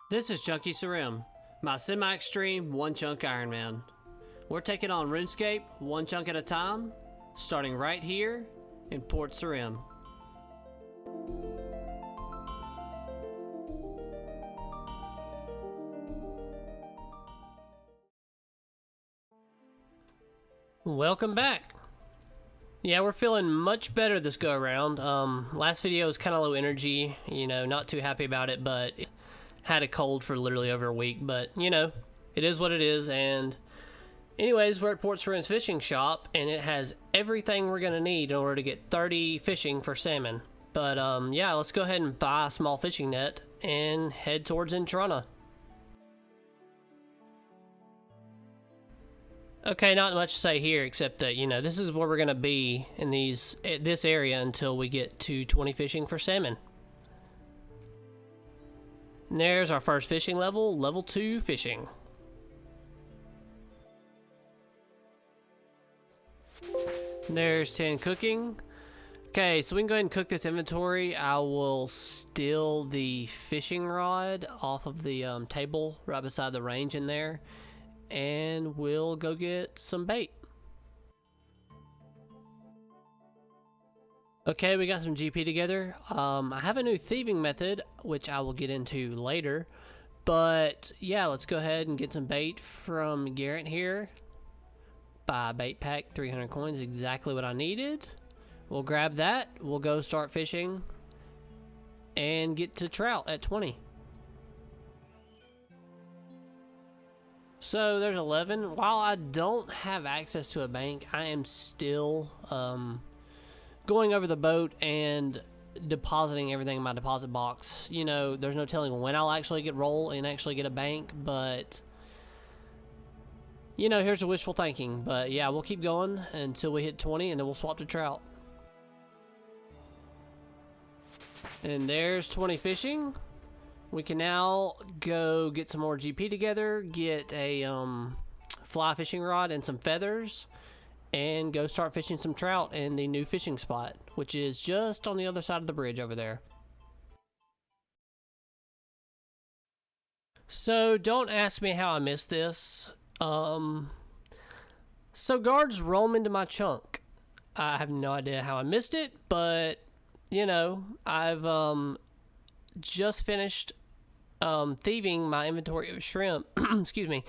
This is Chunky Sarim, my semi-extreme One Chunk Ironman. We're taking on RuneScape one chunk at a time, starting right here in Port Sarim. Welcome back. Yeah, we're feeling much better this go around. Last video was kind of low energy, not too happy about it, but had a cold for literally over a week, but it is what it is. And anyways, we're at Port Sarim's fishing shop, and it has everything we're gonna need in order to get 30 fishing for salmon. But yeah, let's go ahead and buy a small fishing net and head towards Entrana. Okay, not much to say here except that this is where we're gonna be in this area until we get to 20 fishing for salmon. And there's our first fishing level, level 2 fishing. And there's 10 cooking. Okay, so we can go ahead and cook this inventory. I will steal the fishing rod off of the table right beside the range in there, and we'll go get some bait. Okay, we got some GP together. I have a new thieving method, which I will get into later. But yeah, let's go ahead and get some bait from Garrett here. Buy a bait pack, 300 coins, exactly what I needed. We'll grab that. We'll go start fishing and get to trout at 20. So there's 11. While I don't have access to a bank, I am still going over the boat and depositing everything in my deposit box. There's no telling when I'll actually roll and actually get a bank, but here's the wishful thinking. But yeah, we'll keep going until we hit 20, and then we'll swap to trout. And there's 20 fishing. We can now go get some more GP together, get a fly fishing rod and some feathers, and go start fishing some trout in the new fishing spot, which is just on the other side of the bridge over there. So don't ask me how I missed this. So guards roam into my chunk. I have no idea how I missed it, but I've just finished thieving my inventory of shrimp. Excuse me.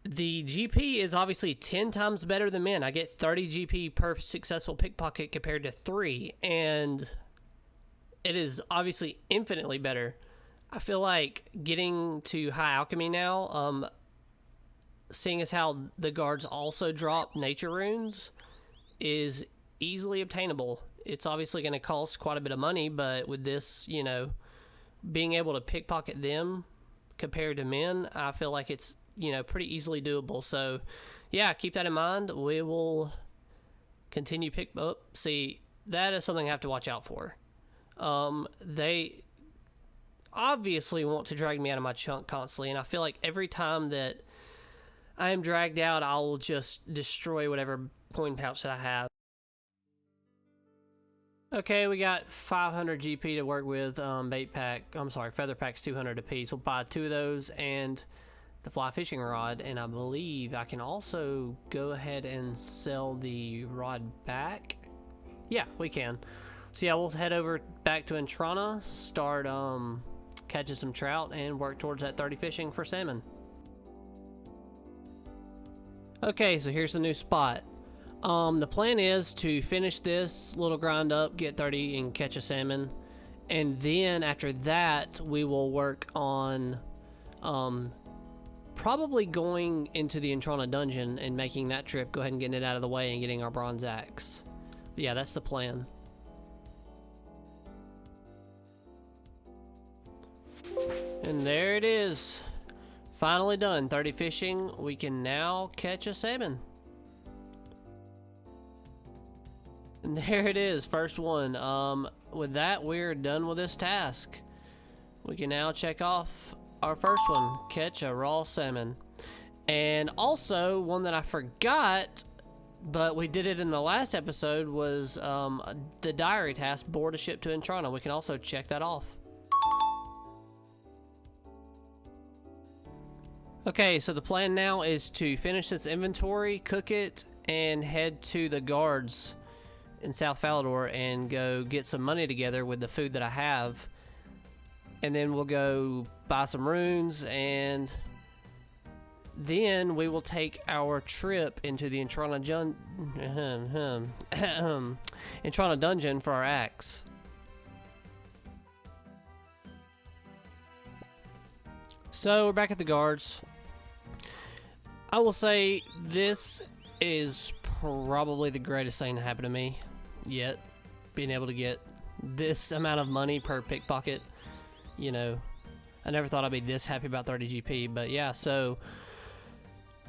The GP is obviously 10 times better than men. I get 30 GP per successful pickpocket compared to 3, and it is obviously infinitely better. I feel like getting to high alchemy now, seeing as how the guards also drop nature runes, is easily obtainable. It's obviously going to cost quite a bit of money, but with this, being able to pickpocket them compared to men, I feel like it's pretty easily doable. So yeah, keep that in mind. We will continue see, that is something I have to watch out for. They obviously want to drag me out of my chunk constantly, and I feel like every time that I am dragged out, I will just destroy whatever coin pouch that I have. Okay, we got 500 GP to work with. Feather packs 200 apiece. We'll buy 2 of those and the fly fishing rod, and I believe I can also go ahead and sell the rod back. Yeah, we can. So yeah, we'll head over back to Entrana, start catching some trout, and work towards that 30 fishing for salmon. Okay, so here's the new spot. The plan is to finish this little grind up, get 30 and catch a salmon, and then after that we will work on probably going into the Entrana Dungeon and making that trip, go ahead and getting it out of the way and getting our bronze axe. But yeah, that's the plan. And there it is, finally done. 30 fishing. We can now catch a salmon. And there it is, first one. With that, we're done with this task. We can now check off our first one, catch a raw salmon. And also, one that I forgot, but we did it in the last episode, was the diary task, board a ship to Entrana. We can also check that off. Okay, so the plan now is to finish this inventory, cook it, and head to the guards in South Falador and go get some money together with the food that I have. And then we'll go buy some runes, and then we will take our trip into the Entrana Dungeon for our axe. So we're back at the guards. I will say this is probably the greatest thing to happen to me yet. Being able to get this amount of money per pickpocket. You know, I never thought I'd be this happy about 30 GP, but yeah, so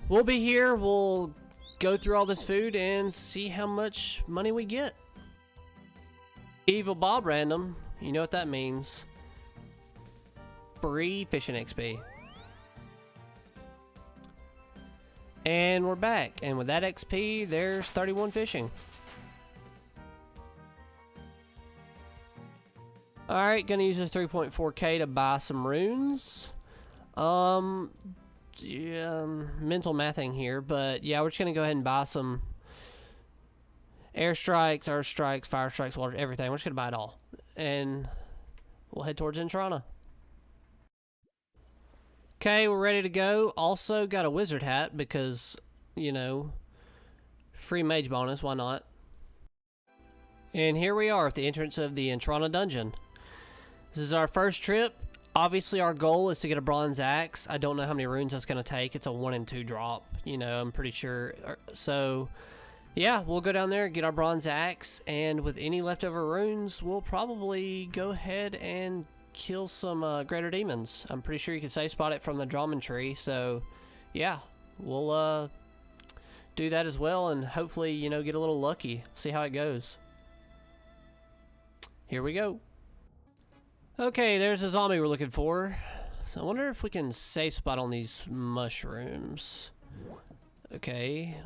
we'll be here. We'll go through all this food and see how much money we get. Evil Bob random, you know what that means. Free fishing XP. And we're back, and with that XP, there's 31 fishing. Alright, gonna use this 3.4k to buy some runes. Mental mathing here, but yeah, we're just gonna go ahead and buy some air strikes, earth strikes, fire strikes, water, everything. We're just gonna buy it all. And we'll head towards Entrana. Okay, we're ready to go. Also got a wizard hat because, you know, free mage bonus, why not? And here we are at the entrance of the Entrana Dungeon. This is our first trip. Obviously our goal is to get a bronze axe. I don't know how many runes that's going to take. It's a 1 and 2 drop, you know, I'm pretty sure. So, yeah, we'll go down there, get our bronze axe, and with any leftover runes, we'll probably go ahead and kill some greater demons. I'm pretty sure you can safe spot it from the Drummond tree, so yeah, we'll do that as well, and hopefully, you know, get a little lucky. See how it goes. Here we go. Okay, there's a zombie we're looking for. So I wonder if we can safe spot on these mushrooms. Okay,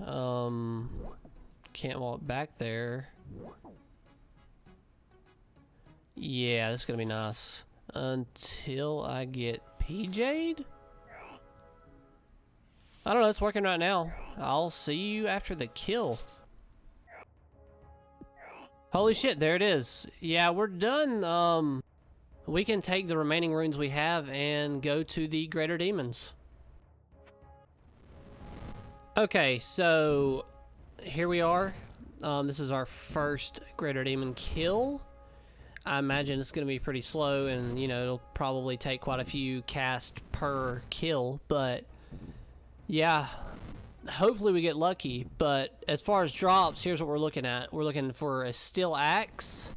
can't walk back there. Yeah, this is gonna be nice. Until I get PJ'd? I don't know, it's working right now. I'll see you after the kill. Holy shit, there it is. Yeah, we're done. We can take the remaining runes we have and go to the greater demons. Okay, so here we are. This is our first greater demon kill. I imagine it's going to be pretty slow, and, you know, it'll probably take quite a few casts per kill, but yeah, hopefully we get lucky. But as far as drops, here's what we're looking at. We're looking for a steel axe.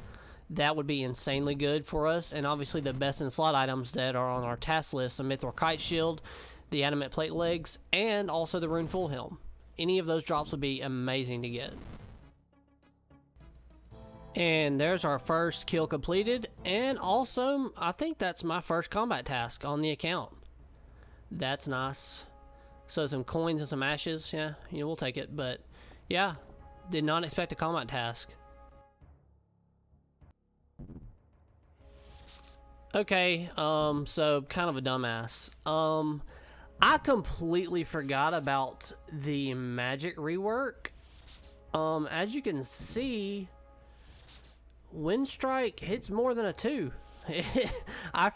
That would be insanely good for us, and obviously the best in slot items that are on our task list, the Mithril Kite Shield, the Adamant Plate Legs, and also the Rune Full Helm. Any of those drops would be amazing to get. And there's our first kill completed, and also I think that's my first combat task on the account. That's nice. So some coins and some ashes, yeah, you know, we'll take it, but yeah, did not expect a combat task. Okay, so kind of a dumbass. I completely forgot about the magic rework. As you can see, Wind Strike hits more than a 2. I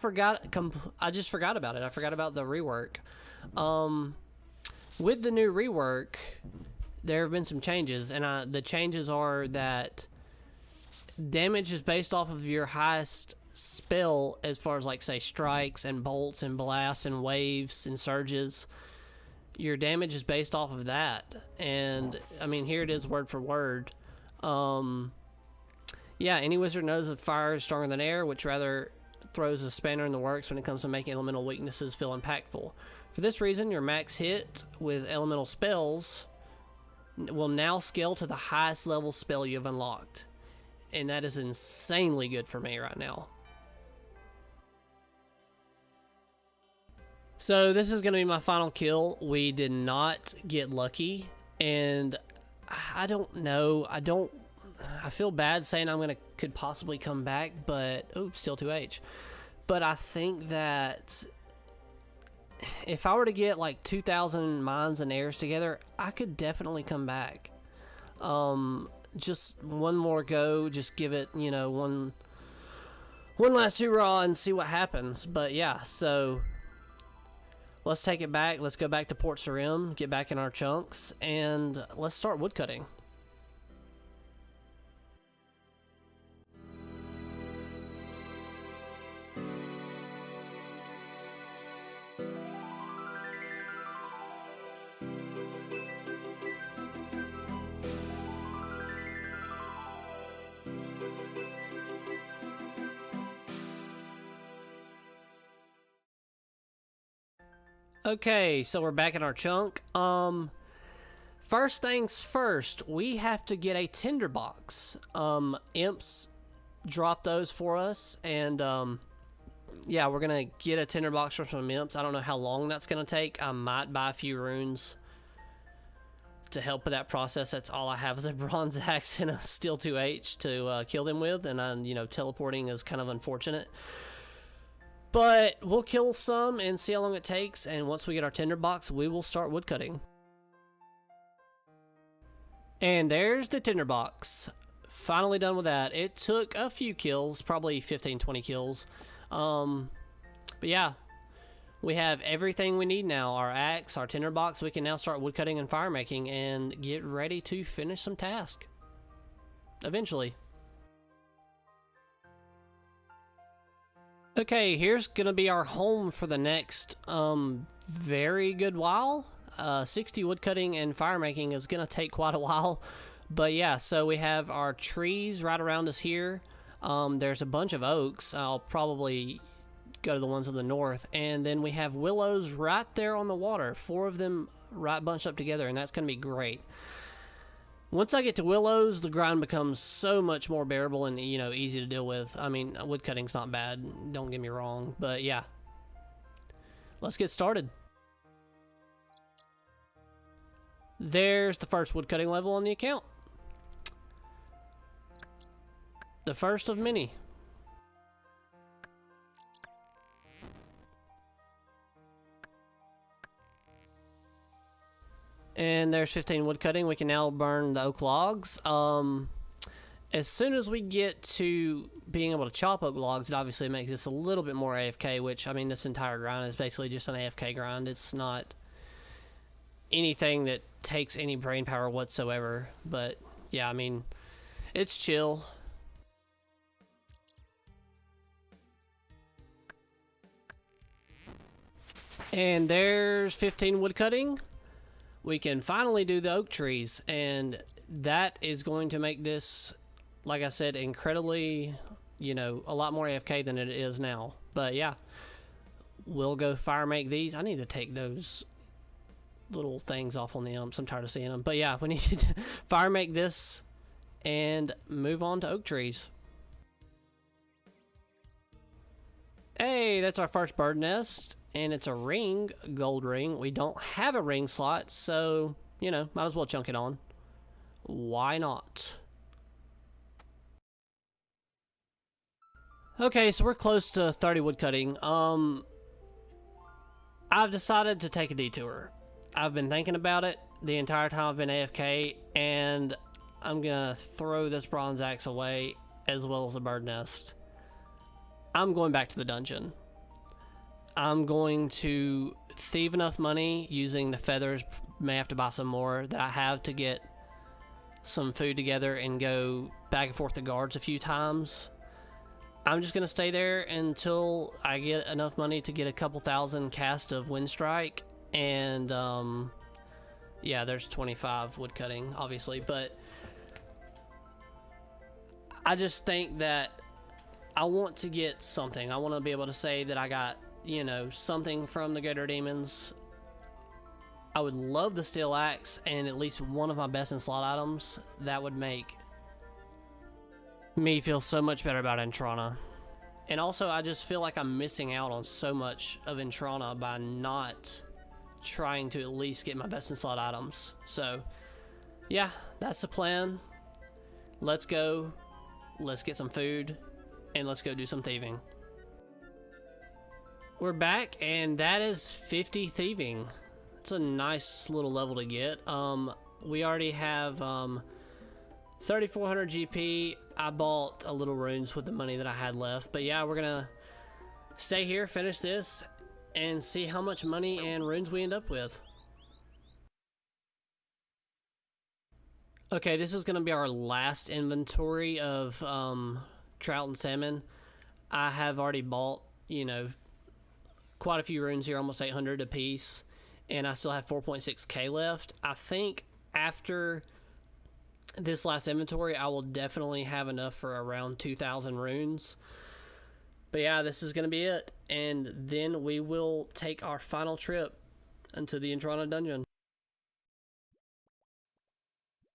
just forgot about it. I forgot about the rework. With the new rework, there have been some changes, and the changes are that damage is based off of your highest spell, as far as, like, say, strikes and bolts and blasts and waves and surges. Your damage is based off of that, and I mean, here it is word for word. Yeah, any wizard knows that fire is stronger than air, which rather throws a spanner in the works when it comes to making elemental weaknesses feel impactful. For this reason, your max hit with elemental spells will now scale to the highest level spell you have unlocked, and that is insanely good for me right now. So this is going to be my final kill. We did not get lucky, and I don't know. I feel bad saying could possibly come back, but oh, still 2H. But I think that if I were to get like 2,000 mines and airs together, I could definitely come back. Just one more go, just give it, you know, one last hoorah and see what happens. But yeah, so let's take it back. Let's go back to Port Sarim, get back in our chunks, and let's start woodcutting. Okay, so we're back in our chunk. First things first, we have to get a tinderbox. Imps dropped those for us, and yeah, we're gonna get a tinderbox from some imps. I don't know how long that's gonna take. I might buy a few runes to help with that process. That's all I have is a bronze axe and a steel 2H to kill them with, and you know, teleporting is kind of unfortunate. But we'll kill some and see how long it takes, and once we get our tinderbox, we will start woodcutting. And there's the tinderbox. Finally done with that. It took a few kills, probably 15-20 kills. But yeah, we have everything we need now. Our axe, our tinderbox. We can now start woodcutting and fire making and get ready to finish some tasks. Eventually. Okay, here's gonna be our home for the next very good while. 60 woodcutting and fire making is gonna take quite a while, but yeah, so we have our trees right around us here. There's a bunch of oaks. I'll probably go to the ones to the north, and then we have willows right there on the water, 4 of them right bunched up together, and that's gonna be great. Once I get to willows, the grind becomes so much more bearable and, you know, easy to deal with. I mean, woodcutting's not bad, don't get me wrong, but yeah. Let's get started. There's the first woodcutting level on the account. The first of many. And there's 15 woodcutting. We can now burn the oak logs. As soon as we get to being able to chop oak logs, it obviously makes this a little bit more AFK, which, I mean, this entire grind is basically just an AFK grind. It's not anything that takes any brain power whatsoever. But, yeah, I mean, it's chill. And there's 15 woodcutting. We can finally do the oak trees, and that is going to make this, like I said, incredibly, you know, a lot more AFK than it is now. But yeah, we'll go fire make these. I need to take those little things off on the imps. I'm tired of seeing them. But yeah, we need to fire make this and move on to oak trees. Hey, that's our first bird nest. And it's a ring, gold ring. We don't have a ring slot, so, you know, might as well chunk it on. Why not? Okay, so we're close to 30 woodcutting. I've decided to take a detour. I've been thinking about it the entire time I've been AFK, and I'm gonna throw this bronze axe away, as well as the bird nest. I'm going back to the dungeon. I'm going to thieve enough money using the feathers, may have to buy some more, that I have to get some food together and go back and forth to guards a few times. I'm just going to stay there until I get enough money to get a couple thousand cast of Wind Strike, and yeah, there's 25 woodcutting, obviously, but I just think that I want to get something. I want to be able to say that I got, you know, something from the Gator Demons. I would love the steel axe and at least one of my best in slot items. That would make me feel so much better about Entrana. And also, I just feel like I'm missing out on so much of Entrana by not trying to at least get my best in slot items. So yeah, that's the plan. Let's go, let's get some food, and let's go do some thieving. We're back, and that is 50 thieving. It's a nice little level to get. We already have 3,400 GP. I bought a little runes with the money that I had left. But yeah, we're gonna stay here, finish this, and see how much money and runes we end up with. Okay, this is gonna be our last inventory of trout and salmon. I have already bought, you know, quite a few runes here, almost 800 a piece, and I still have 4.6k left. I think after this last inventory, I will definitely have enough for around 2,000 runes. But yeah, this is going to be it, and then we will take our final trip into the Entrana Dungeon.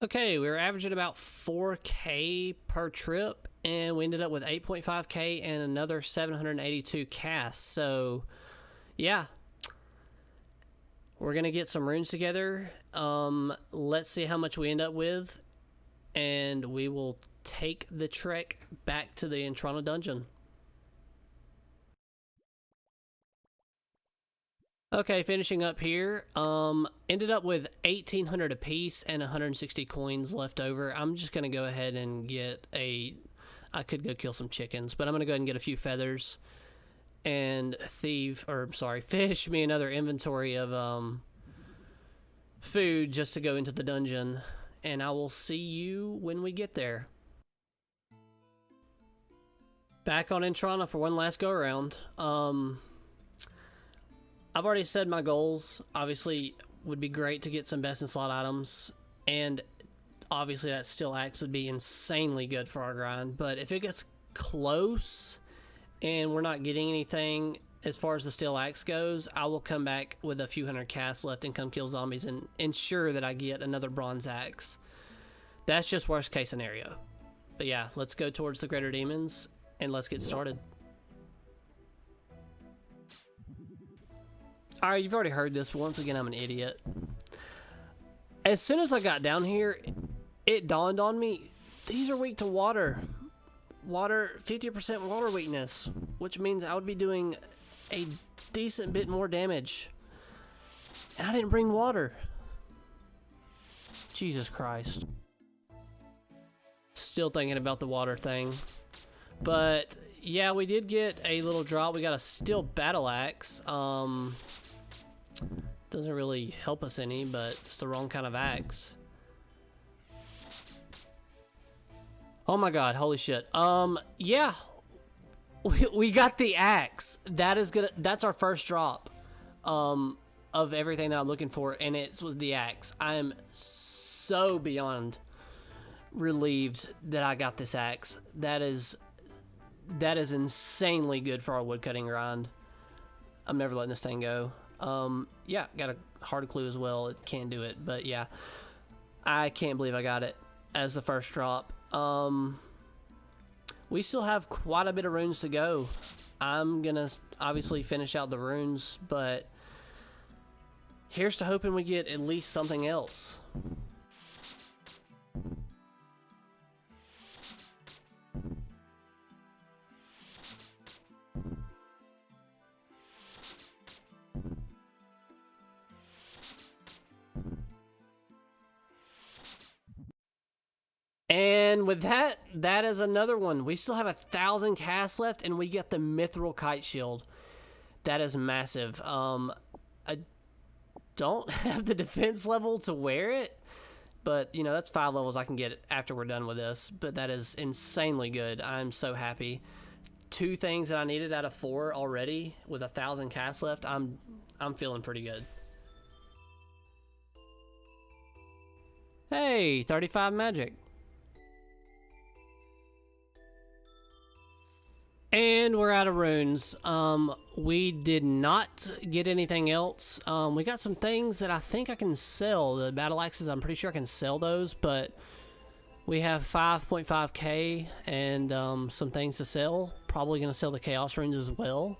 Okay, we were averaging about 4k per trip, and we ended up with 8.5k and another 782 casts. So yeah, we're gonna get some runes together. Let's see how much we end up with, and we will take the trek back to the Entrana Dungeon. Okay, finishing up here. Ended up with 1,800 a piece and 160 coins left over. I'm just gonna go ahead and get I could go kill some chickens, but I'm gonna go ahead and get a few feathers and fish me another inventory of food just to go into the dungeon, and I will see you when we get there. Back on Entrana for one last go around. I've already said my goals. Obviously, would be great to get some best in slot items, and obviously that steel axe would be insanely good for our grind. But if it gets close and we're not getting anything as far as the steel axe goes, I will come back with a few hundred casts left and come kill zombies and ensure that I get another bronze axe. That's just worst case scenario. But yeah, let's go towards the greater demons and let's get started. Alright, you've already heard this, but once again, I'm an idiot. As soon as I got down here, it dawned on me, these are weak to water. 50% water weakness, which means I would be doing a decent bit more damage. And I didn't bring water. Jesus Christ. Still thinking about the water thing. But yeah, we did get a little drop. We got a steel battle axe. Doesn't really help us any, but it's the wrong kind of axe. Oh my god, holy shit. Yeah. We got the axe. That's our first drop of everything that I'm looking for, and it's with the axe. I am so beyond relieved that I got this axe. That is insanely good for our woodcutting grind. I'm never letting this thing go. Yeah, got a hard clue as well. It can't do it, but yeah. I can't believe I got it as the first drop. We still have quite a bit of runes to go. I'm gonna obviously finish out the runes, but here's to hoping we get at least something else. And with that is another one. We still have 1,000 casts left, and we get the mithril kite shield. That is massive. I don't have the defense level to wear it, but you know, that's 5 levels I can get after we're done with this. But that is insanely good. I'm so happy. 2 things that I needed out of 4 already with 1,000 casts left. I'm feeling pretty good. Hey, 35 magic. And we're out of runes. We did not get anything else. We got some things that I think I can sell. The battle axes, I'm pretty sure I can sell those, but we have 5.5k and some things to sell. Probably going to sell the chaos runes as well.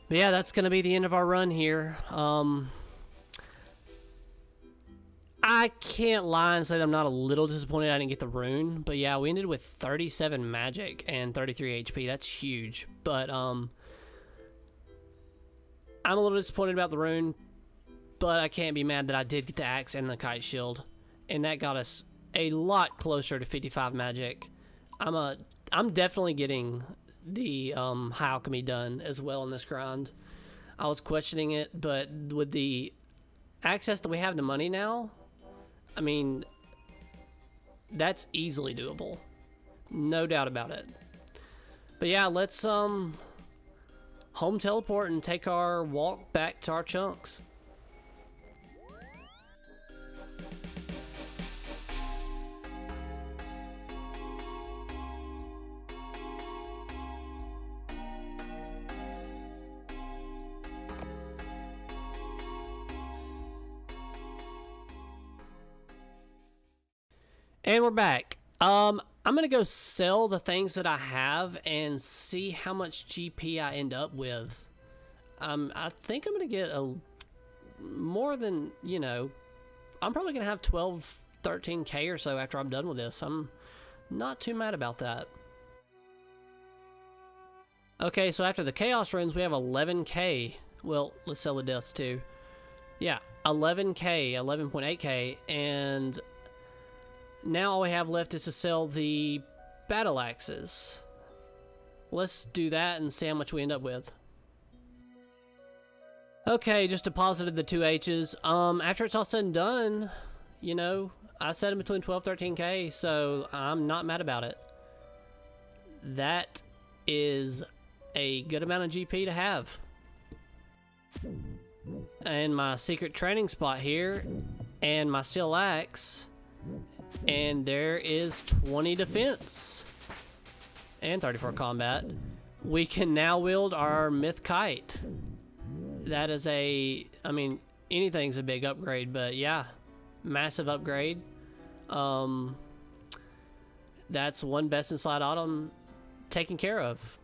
But yeah, that's going to be the end of our run here. I can't lie and say that I'm not a little disappointed I didn't get the rune, but yeah, we ended with 37 magic and 33 HP. That's huge. But I'm a little disappointed about the rune, but I can't be mad that I did get the axe and the kite shield, and that got us a lot closer to 55 magic. I'm definitely getting the high alchemy done as well in this grind. I was questioning it, but with the access that we have to money now, I mean, that's easily doable. No doubt about it. But yeah, let's home teleport and take our walk back to our chunks. And we're back. I'm gonna go sell the things that I have and see how much GP I end up with. I think I'm gonna get more than, you know, I'm probably gonna have 12, 13k or so after I'm done with this. I'm not too mad about that. Okay, so after the chaos runes, we have 11k. Well, let's sell the deaths too. Yeah, 11k, 11.8k, and now all we have left is to sell the battle axes. Let's do that and see how much we end up with. Okay, just deposited the 2 H's. After it's all said and done, you know, I set them between 12, 13k, so I'm not mad about it. That is a good amount of GP to have. And my secret training spot here, and my steel axe. And there is 20 defense and 34 combat. We can now wield our myth kite. That is I mean, anything's a big upgrade, but yeah, massive upgrade. That's one best in slide item taken care of.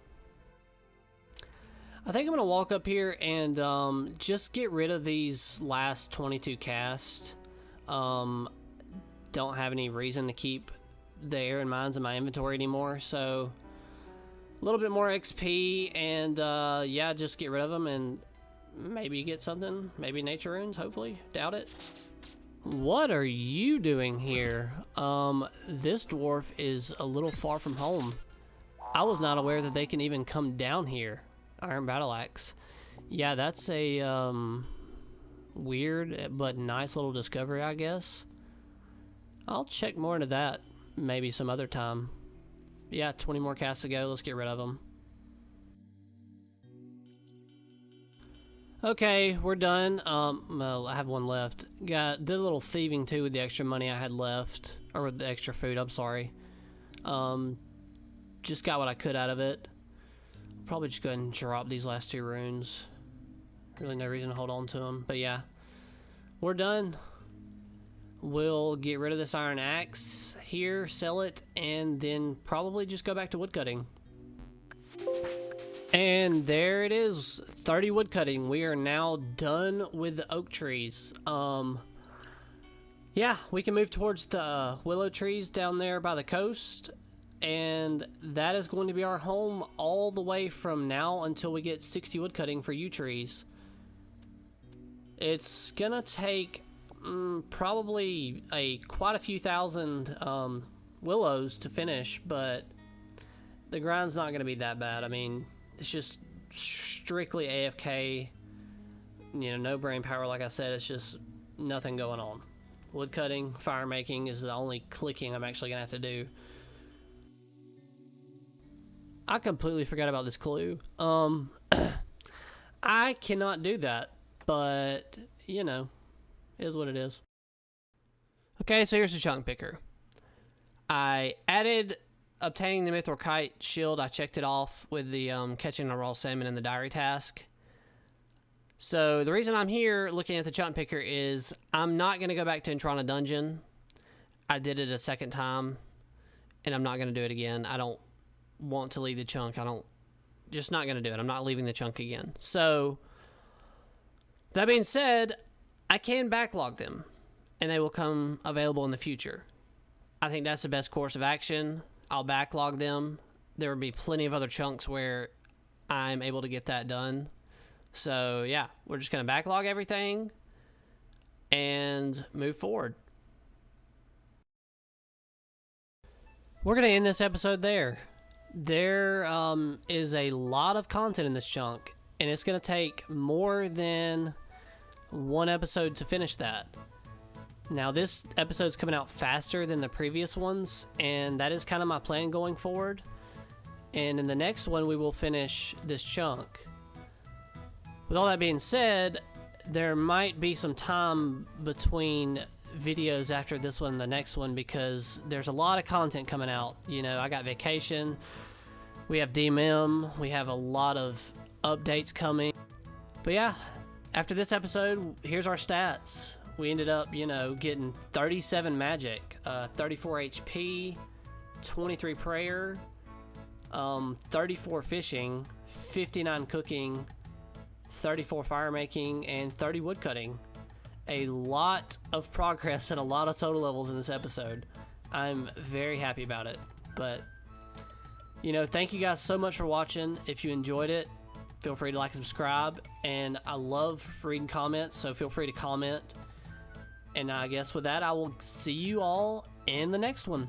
I think I'm gonna walk up here and just get rid of these last 22 casts. Don't have any reason to keep the air and mines in my inventory anymore, so a little bit more XP and yeah, just get rid of them and maybe get something, maybe nature runes, hopefully. Doubt it. What are you doing here? This dwarf is a little far from home. I was not aware that they can even come down here. Iron battle axe. Yeah, that's a weird but nice little discovery, I guess. I'll check more into that maybe some other time. Yeah, 20 more casts to go. Let's get rid of them. Okay, we're done. Well, I have one left. Did a little thieving too with the extra money I had left, or with the extra food. I'm sorry. Just got what I could out of it. Probably just go ahead and drop these last 2 runes. Really no reason to hold on to them, but yeah, we're done. We'll get rid of this iron axe here, sell it, and then probably just go back to woodcutting. And there it is, 30 woodcutting. We are now done with the oak trees. Yeah, we can move towards the willow trees down there by the coast, and that is going to be our home all the way from now until we get 60 woodcutting for yew trees. It's gonna take probably quite a few thousand willows to finish, but the grind's not going to be that bad. I mean, it's just strictly AFK, you know, no brain power. Like I said, it's just nothing going on. Wood cutting, fire making is the only clicking I'm actually going to have to do. I completely forgot about this clue. I cannot do that, but you know, it is what it is. Okay, so here's the chunk picker. I added obtaining the Mithril Kite shield. I checked it off with the catching a raw salmon in the diary task. So the reason I'm here looking at the chunk picker is I'm not going to go back to Entrana Dungeon. I did it a second time, and I'm not going to do it again. I don't want to leave the chunk. Just not going to do it. I'm not leaving the chunk again. So that being said, I can backlog them, and they will come available in the future. I think that's the best course of action. I'll backlog them. There will be plenty of other chunks where I'm able to get that done. So yeah, we're just going to backlog everything and move forward. We're going to end this episode there. There is a lot of content in this chunk, and it's going to take more than one episode to finish that. Now, this episode's coming out faster than the previous ones, and that is kind of my plan going forward. And in the next one, we will finish this chunk. With all that being said, there might be some time between videos after this one and the next one because there's a lot of content coming out. You know, I got vacation, we have DMM, we have a lot of updates coming. But yeah, after this episode, here's our stats. We ended up, you know, getting 37 magic, 34 HP, 23 prayer, 34 fishing, 59 cooking, 34 fire making, and 30 woodcutting. A lot of progress and a lot of total levels in this episode. I'm very happy about it. But, you know, thank you guys so much for watching. If you enjoyed it, feel free to like and subscribe. And I love reading comments, so feel free to comment. And I guess with that, I will see you all in the next one.